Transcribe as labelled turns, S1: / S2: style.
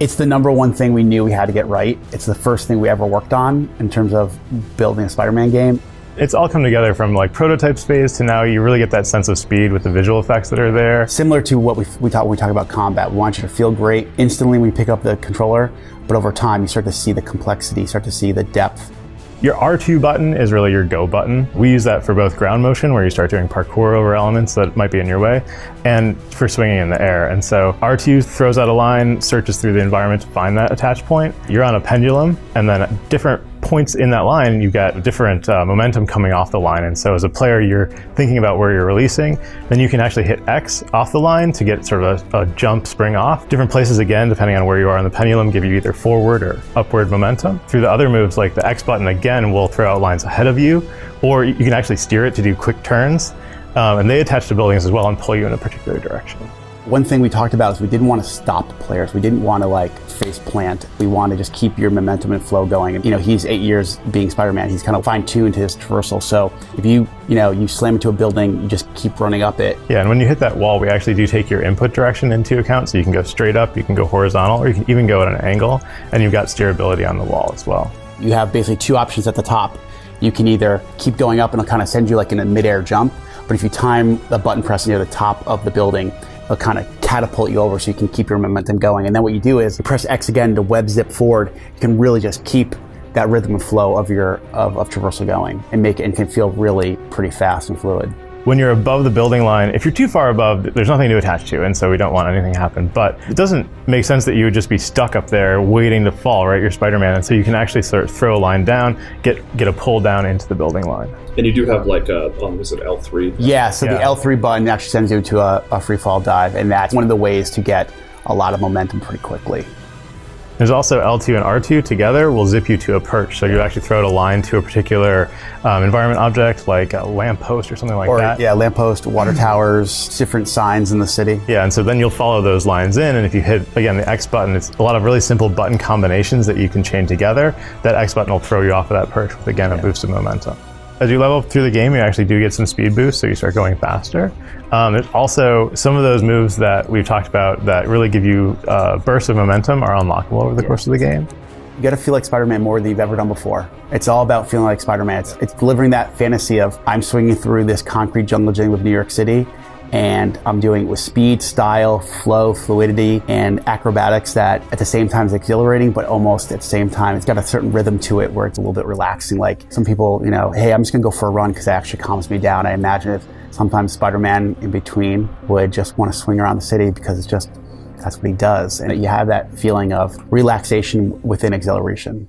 S1: It's the number one thing we knew we had to get right. It's the first thing we ever worked on in terms of building a Spider-Man game.
S2: It's all come together from like prototype phase to now you really get that sense of speed with the visual effects that are there.
S1: Similar to what we talk when we talk about combat. We want you to feel great instantly when you pick up the controller, but over time you start to see the complexity, start to see the depth.
S2: Your R2 button is really your go button. We use that for both ground motion, where you start doing parkour over elements that might be in your way, and for swinging in the air. And so R2 throws out a line, searches through the environment to find that attach point. You're on a pendulum, and then at different points in that line, you've got different momentum coming off the line. And so as a player, you're thinking about where you're releasing, then you can actually hit X off the line to get sort of a jump spring off. Different places, again, depending on where you are on the pendulum, give you either forward or upward momentum. Through the other moves, like the X button, again, will throw out lines ahead of you, or you can actually steer it to do quick turns. And they attach to buildings as well and pull you in a particular direction.
S1: One thing we talked about is we didn't want to stop players. We didn't want to like face plant. We want to just keep your momentum and flow going. And he's 8 years being Spider-Man. He's kind of fine-tuned his traversal. So if you slam into a building, you just keep running up it.
S2: Yeah, and when you hit that wall, we actually do take your input direction into account. So you can go straight up, you can go horizontal, or you can even go at an angle, and you've got steerability on the wall as well.
S1: You have basically two options at the top. You can either keep going up and it'll kind of send you like in a mid-air jump, but if you time the button press near the top of the building, it'll kind of catapult you over so you can keep your momentum going. And then what you do is you press X again to web zip forward. You can really just keep that rhythm and flow of traversal going and make it, and can feel really pretty fast and fluid.
S2: When you're above the building line, if you're too far above, there's nothing to attach to, and so we don't want anything to happen. But it doesn't make sense that you would just be stuck up there waiting to fall, right? You're Spider-Man, and so you can actually sort of throw a line down, get a pull down into the building line.
S3: And you do have like a, is it L3?
S1: Yeah, so the L3 button actually sends you to a free fall dive, and that's one of the ways to get a lot of momentum pretty quickly.
S2: There's also L2 and R2 together will zip you to a perch. So you actually throw out a line to a particular environment object, like a lamppost or something like that.
S1: Yeah, lamppost, water towers, different signs in the city.
S2: Yeah, and so then you'll follow those lines in, and if you hit, again, the X button, it's a lot of really simple button combinations that you can chain together. That X button will throw you off of that perch with, again, a boost of momentum. As you level up through the game, you actually do get some speed boosts, so you start going faster. There's also some of those moves that we've talked about that really give you bursts of momentum are unlockable over the course of the game.
S1: You got to feel like Spider-Man more than you've ever done before. It's all about feeling like Spider-Man. It's delivering that fantasy of I'm swinging through this concrete jungle gym of New York City, and I'm doing it with speed, style, flow, fluidity, and acrobatics that at the same time is exhilarating, but almost at the same time, it's got a certain rhythm to it where it's a little bit relaxing. Like some people, hey, I'm just gonna go for a run because it actually calms me down. I imagine if sometimes Spider-Man in between would just want to swing around the city because that's what he does. And you have that feeling of relaxation within exhilaration.